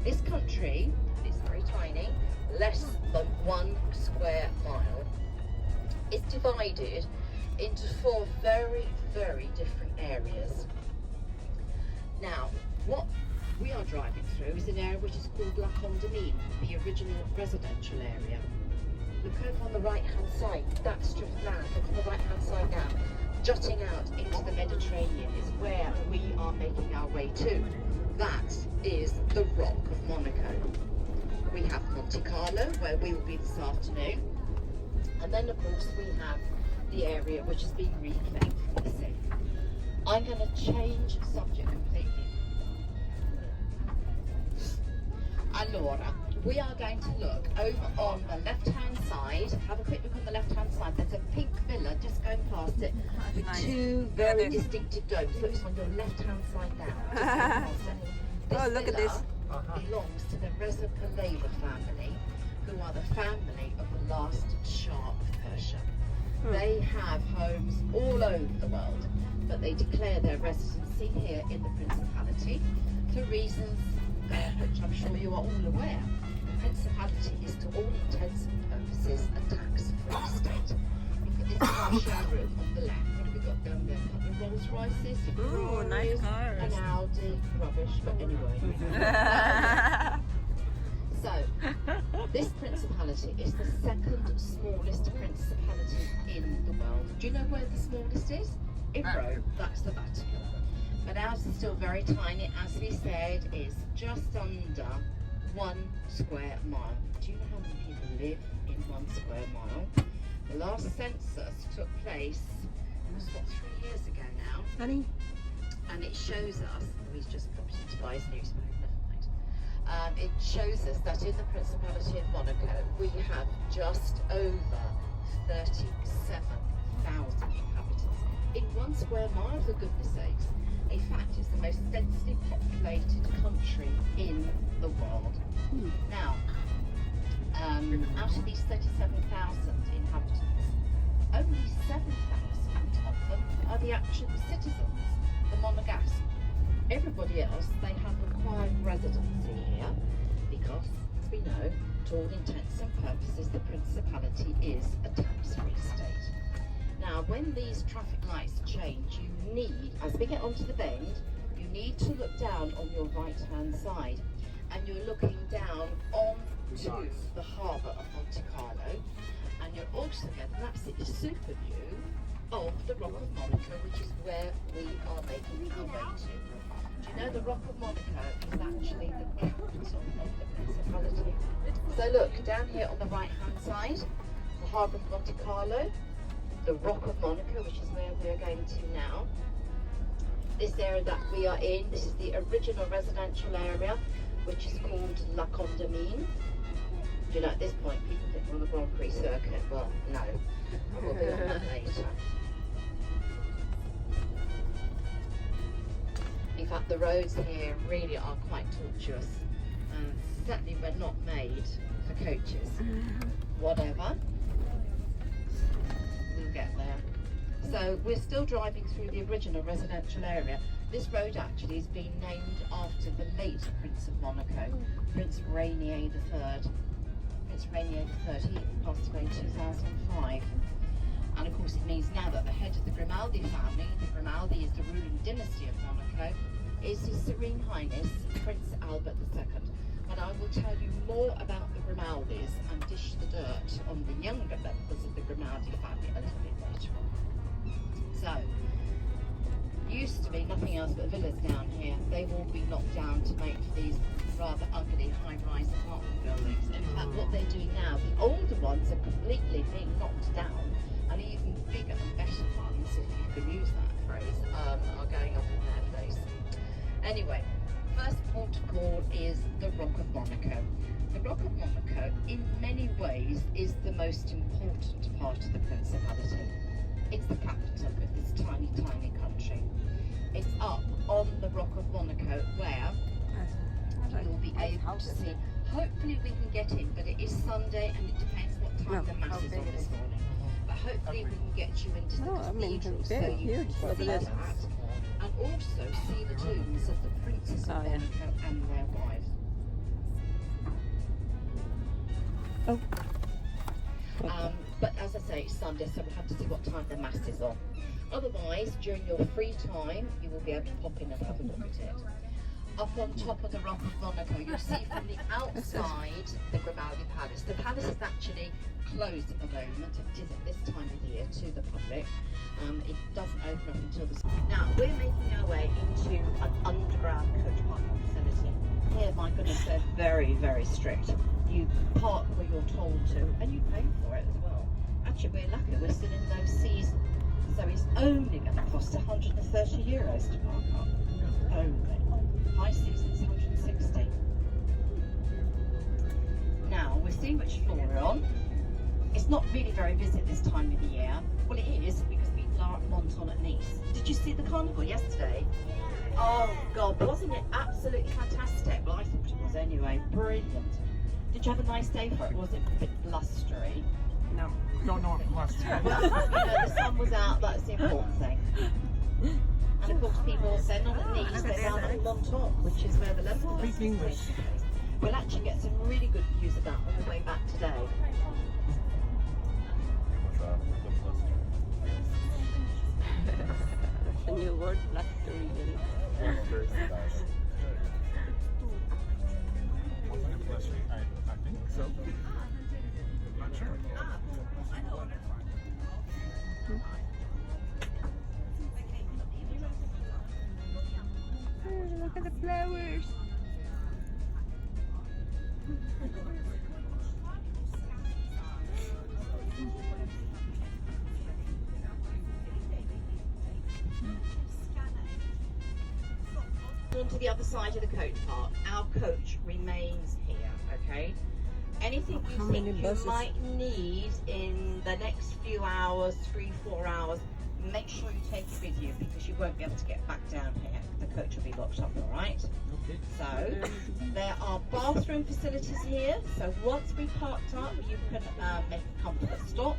This country is very tiny, less than 1 square mile. It's divided into 4 very, very different areas. Now, what we are driving through is an area which is called La Condamine, the original residential area. Look over on the right hand side, that strip of land, look on the right hand side now, jutting out into the Mediterranean is where we are making our way to. That is the Rock of Monaco. We have Monte Carlo, where we will be this afternoon, and then of course we have the area which has been reclaimed from the sea. I'm going to change subject completely. Allora, we are going to look over on the left-hand side. Have a quick look on the left-hand side. There's a pink villa just going past it with 2 very distinctive domes. Look, it's on your left-hand side now. This look at this. belongs to the Reza Pahlavi family, who are the family of the last Shah of Persia. They have homes all over the world, but they declare their residency here in the Principality for reasons which I'm sure you are all aware. The Principality is to all intents and purposes a tax-free state. Look at this car showroom on the left. What have we got down there? A couple of Rolls Royces, Ooh, nice cars. an Audi, rubbish, but anyway. So, this principality is the 2nd smallest principality in the world. Do you know where the smallest is? In Rome, that's the Vatican. But ours is still very tiny, as we said, is just under 1 square mile. Do you know how many people live in 1 square mile? The last census took place, it was what, 3 years ago now? Honey? And it shows us, he's just popped into buy his newspaper, never mind. It shows us that in the Principality of Monaco, we have just over 37,000 inhabitants. In 1 square mile, for goodness sakes. In fact, it's the most densely populated country in the world. Now, out of these 37,000 inhabitants, only 7,000 of them are the actual citizens, the Monegasque. Everybody else, they have acquired residency here because, as we know, to all intents and purposes, the Principality is a tax-free state. Now, when these traffic lights change, you need, as we get onto the bend, you need to look down on your right-hand side, and you're looking down onto the harbour of Monte Carlo, and you're also getting an absolutely super view of the Rock of Monaco, which is where we are making our way to. Do you know the Rock of Monaco is actually the capital of the Principality? So look, down here on the right-hand side, the harbour of Monte Carlo, the Rock of Monaco, which is where we are going to now. This area that we are in, this is the original residential area, which is called La Condamine. Do you know, at this point, people think we're on the Grand Prix circuit. Well, no, we'll be on that later. In fact, the roads here really are quite tortuous. Certainly we're not made for coaches. Whatever. We'll get there. So we're still driving through the original residential area. This road actually has been named after the late Prince of Monaco, Prince Rainier III. Prince Rainier III, he passed away in 2005. And of course it means now that the head of the Grimaldi family, the Grimaldi is the ruling dynasty of Monaco, is His Serene Highness Prince Albert II. And I will tell you more about the Grimaldis and dish the dirt on the younger members of the Grimaldi family a little bit later on. So, used to be nothing else but villas down here. They've all been knocked down to make these rather ugly high-rise apartment buildings. In fact, what they're doing now, the older ones are completely being knocked down, and even bigger and better ones, if you can use that phrase, are going up in their place. Anyway, first port of call is the Rock of Monaco. The Rock of Monaco, in many ways, is the most important part of the Principality. It's the capital of this tiny, tiny country. It's up on the Rock of Monaco where you'll be able to see. Hopefully we can get in, but it is Sunday and it depends what time the mass is on this morning. But hopefully we can get you into the cathedral so you can see that, and also see the tombs of the Princes of Monaco and their wives. Oh. But as I say, it's Sunday, so we'll have to see what time the mass is on. Otherwise, during your free time, you will be able to pop in and have a look at it. Up on top of the Rock of Monaco, you'll see from the outside the Grimaldi Palace. The palace is actually closed at the moment. It is at this time of year to the public. It doesn't open up until the... Now, we're making our way into an underground coach parking facility. Here, my goodness, they're very, very strict. You park where you're told to, and you pay for it as well. Actually, we're lucky, we're still in low season. So it's only going to cost €130 to park up. Only. High season is 160. Now, we're seeing which floor we're on. It's not really very busy at this time of the year. Well, it is, because people are at Monte at Nice. Did you see the carnival yesterday? Oh, God, wasn't it absolutely fantastic? Well, I thought it was anyway. Brilliant. Did you have a nice day for it? Was it a bit blustery? No, don't know if blustery. Well, the sun was out, that's the important thing. And of course, people, they're not at Nice, they're down at Monte, which is where the level Speak English. We'll actually get some really good views of that on the way back today. The new word, blustery. I think so. Not sure. Look at the flowers. On to the other side of the coach park. Our coach remains here, okay? Anything you think you might need in the next few hours, 3-4 hours, make sure you take it with you, because you won't be able to get back down here. The coach will be locked up, all right? Okay. So, there are bathroom facilities here. So once we parked up, you can make a comfort stop.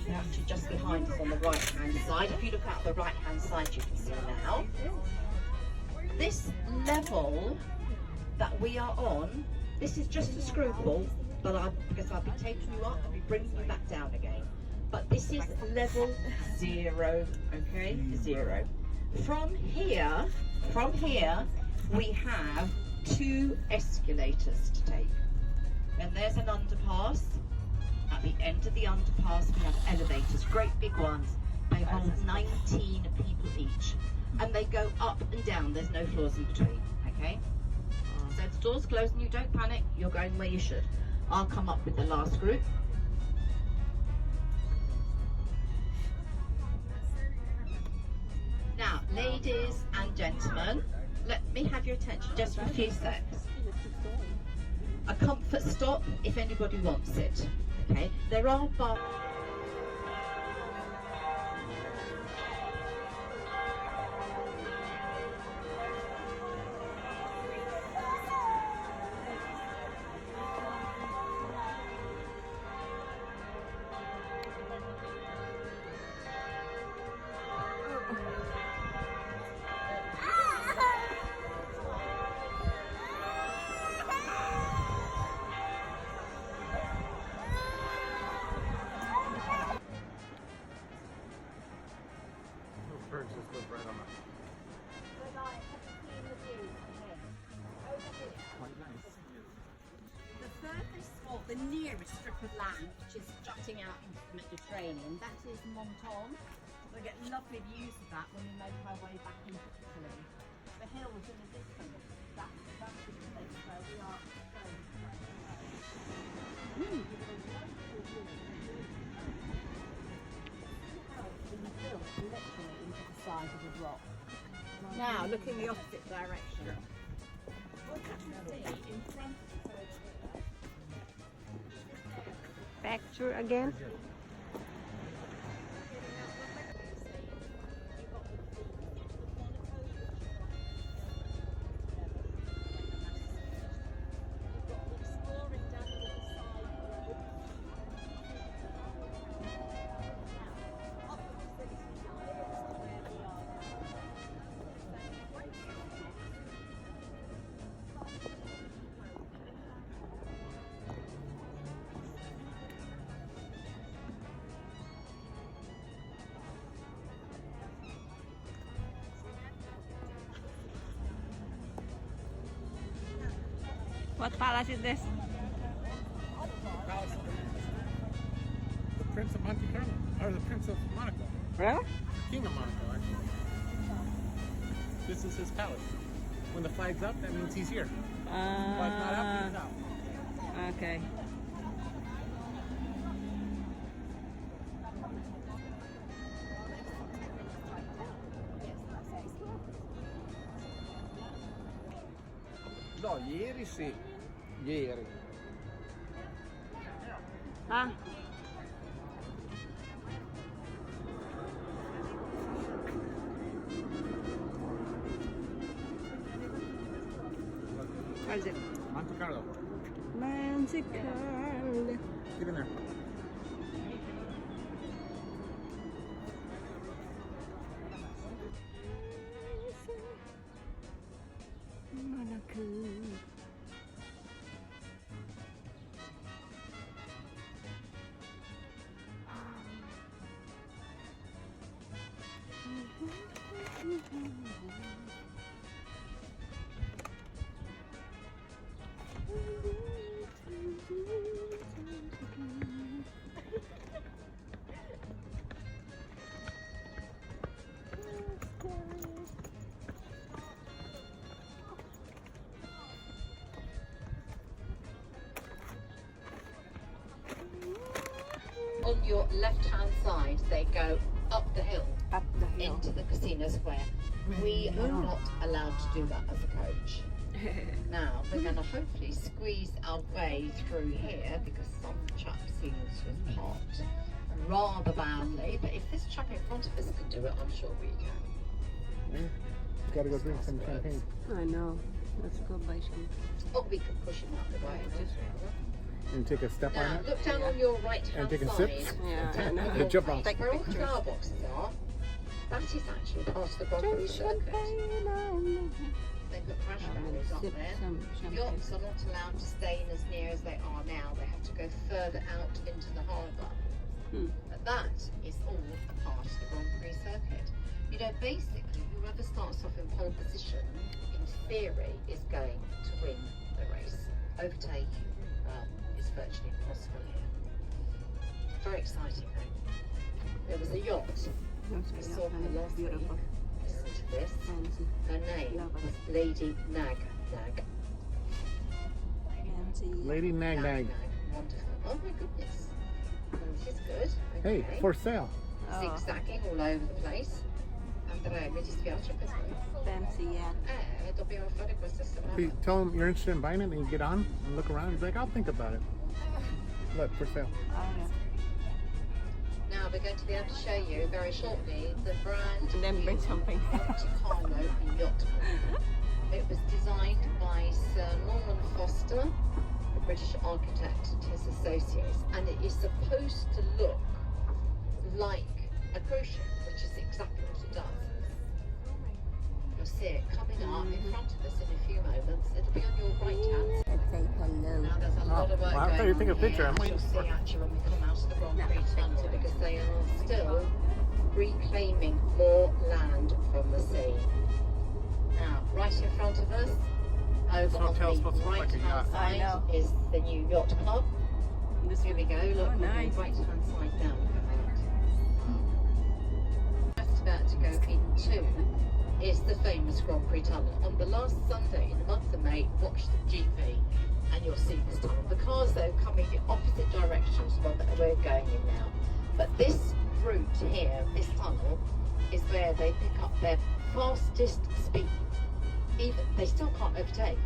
They're actually just behind us on the right-hand side. If you look out the right-hand side, you can see now. This level that we are on, this is just a scruple, but because I'll be taking you up, I'll be bringing you back down again. But this is level 0, okay? 0. From here, we have 2 escalators to take. And there's an underpass. At the end of the underpass, we have elevators, great big ones. They hold 19 people each. And they go up and down, there's no floors in between, okay? So the doors close and you don't panic, you're going where you should. I'll come up with the last group. Now, ladies and gentlemen, let me have your attention just for a few seconds. A comfort stop if anybody wants it, okay? There are bar... Birds just live right on the... Quite nice. The furthest, or the nearest strip of land, which is jutting out into the Mediterranean, that is Monte. We get lovely views of that when we make our way back into Italy. The hills in the distance, that's the place where we are going. Built literally into the side of the rock. Now, look in the opposite direction. What you see in front of the Picture again. What palace is this? Palace. The Prince of Monte Carlo, or the Prince of Monaco, Really? King of Monaco. Actually. This is his palace. When the flag's up, that means he's here. Flag's not up, he's out. Okay. No, ieri sì. Ieri. Ah. Where is it? Monte Carlo. Monte Carlo. Get in there. Monaco. On your left-hand side, they go up the hill Up the hill. into the casino square. We are not allowed to do that as a coach. Now, we're going to hopefully squeeze our way through here because some chap seems to have parked rather badly. But if this chap in front of us can do it, I'm sure we can. Gotta go drink some champagne. I know. Let's go buy some. Or we can push him out the way. And take a step on Now, it. look down on your right-hand And take a side. sip? Yeah, I know. And jump off. Where all the flower boxes are, that is actually part of the Grand Prix circuit. They put crash barriers up Sip there. some champagne. Yachts are not allowed to stay in as near as they are now. They have to go further out into the harbour. But that is all a part of the Grand Prix circuit. You know, basically, whoever starts off in pole position, in theory, is going to win the race. Overtake is virtually impossible here. Very exciting, though. There was a yacht. We saw her last week. Beautiful. Listen to this. Fancy. Her name was Lady Nag Nag. Fancy. Lady Nag Nag. Wonderful. Oh my goodness. Well, this is good. Hey, Okay. for sale. Oh, Zigzagging all over the place. Andrea, mi dispiace per questo. fancy, yeah. Dobbiamo fare questa strada. If you tell them you're interested in buying it and you get on and look around, you're like, I'll think about it. Look, for sale. Oh, yeah. Now we're going to be able to show you very shortly the brand And then bring new something. Monte Carlo yacht club. It was designed by Sir Norman Foster, a British architect, and his associates, and it is supposed to look like a cruise ship, which is exactly what it does. You'll see it coming up in front of us in a few moments. It'll be on your right hand side. Let's say hello. Now there's a lot of work well, I thought going you'd take on a picture. here, I'm as waiting you'll for see it. actually when we come out of the Grand No, Prix tunnel, because they are still reclaiming more land from the sea. Now, right in front of us, over on hotel's supposed to the look like a right-hand yacht. I side know. is the new yacht club. This Here we go, look Oh, on nice. the right-hand side now, look at that. Just about to go into is the famous Grand Prix tunnel. On the last Sunday in the month of May, watch the GP and you'll see this tunnel. The cars though coming in opposite directions from where we're going in now. But this route here, this tunnel, is where they pick up their fastest speed. Even they still can't overtake.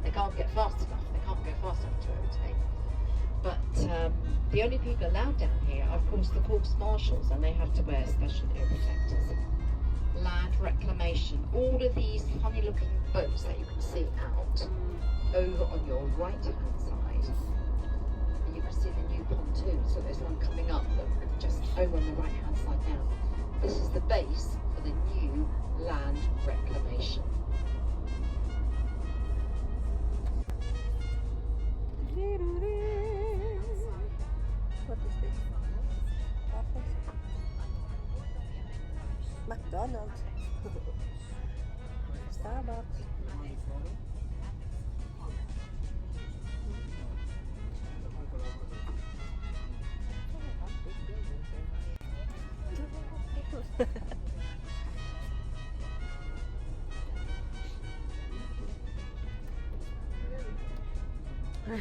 They can't get fast enough. They can't go fast enough to overtake. But the only people allowed down here are, of course, the course marshals, and they have to wear special ear protectors. Land reclamation. All of these funny-looking boats that you can see out over on your right-hand side. And you can see the new pontoon. So there's one coming up, look, just over on the right-hand side now. This is the base for the new land reclamation. What is this? McDonald's. Starbucks. Oh,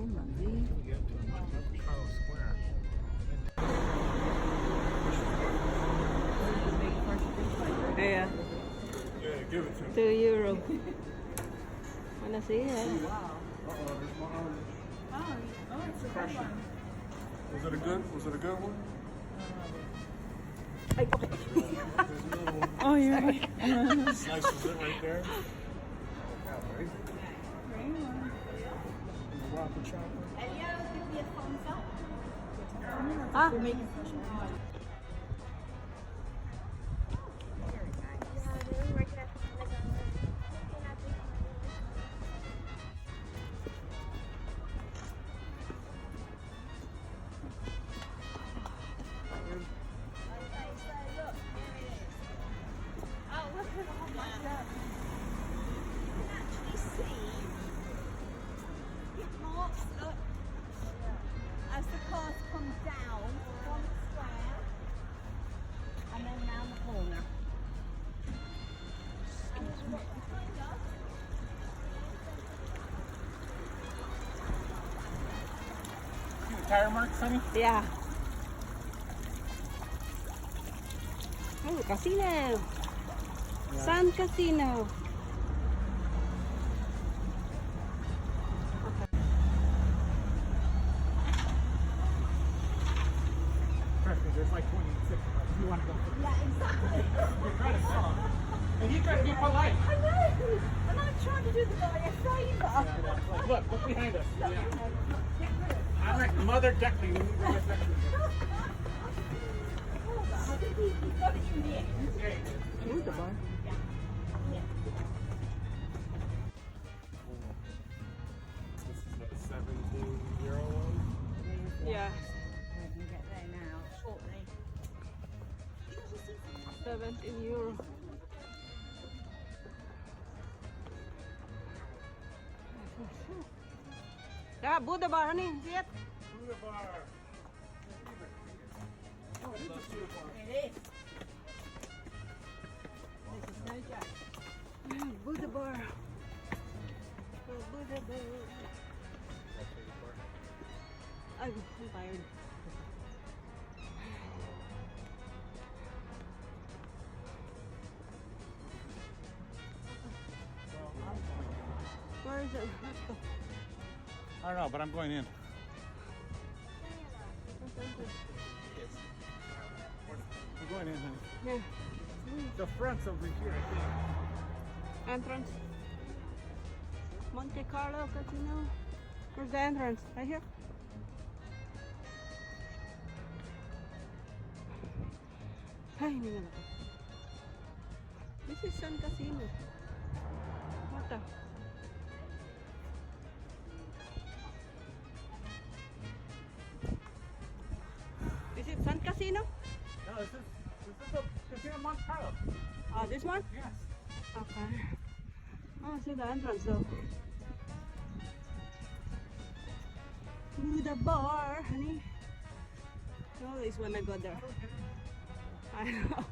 Monte. Get to Monte Carlo Square. Yeah, Yeah, give it to me. €2. Wanna see it? Uh-oh, there's my orange. Oh, it's a good Crushing. one. Was it a good one? There's a little Oh, you're right. slices it right there. Rock the chocolate. Elio, give me a thumbs up. Ah, As the cars come down from the square and then round the corner. See the tire marks, honey? yeah. Oh, casino. Sun Casino. There's like 26 of us. You want to go? Yeah, exactly. You're trying to sell them. And you try to be polite. I know. And I'm trying to do the guy a favour. Look behind us. I'm like Mother Duckling. I think he got it in the end. Ooh, the bar. This is a 17-year-old one. Yeah, We can get there now shortly. €17. Yeah, Buddha bar, honey. See it? Buddha bar. Oh, this is beautiful. It is. This is no joke. Buddha bar. Oh, Buddha bar. I'm tired. Where is it? Let's go. I don't know, but I'm going in. I'm going in, honey. Yeah. The front's over here, I think. Entrance. Monte Carlo Casino. Where's the entrance? Right here? Ay, hindi nga ako. This is Sun Casino. What the? Is it Sun Casino? No, this is the Casino Monte Carlo. Oh, this one? Yes. Okay. Oh, I see the entrance though. To the bar, honey. I always want to go there. I know.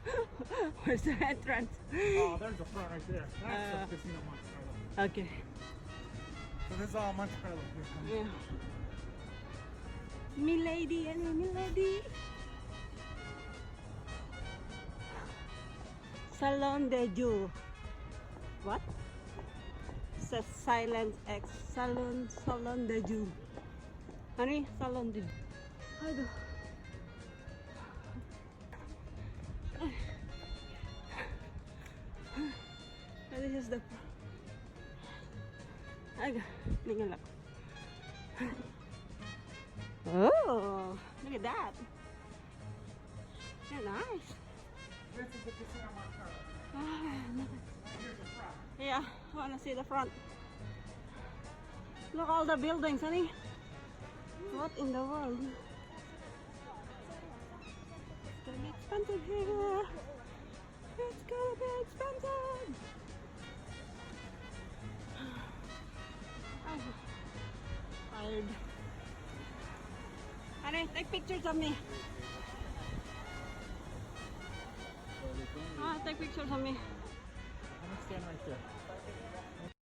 Where's the entrance? Oh, there's the front right there. That's the Casino Monte Carlo. Okay. So this is all Monte Carlo here. Yeah. Milady, honey, milady. Salon de Jour. What? Says silent X. Salon de Jour. Honey, Salon de Jour. Aduh. This is the. Aga, tingnan lang. Oh, look at that. They're nice. This is the Casino Monte Carlo. Here's the front. Yeah, I want to see the front. Look all the buildings, honey. What in the world? It's gonna be expensive here. It's gonna be expensive. I'm tired. Honey, take pictures of me. Take pictures of me. Let me stand right there.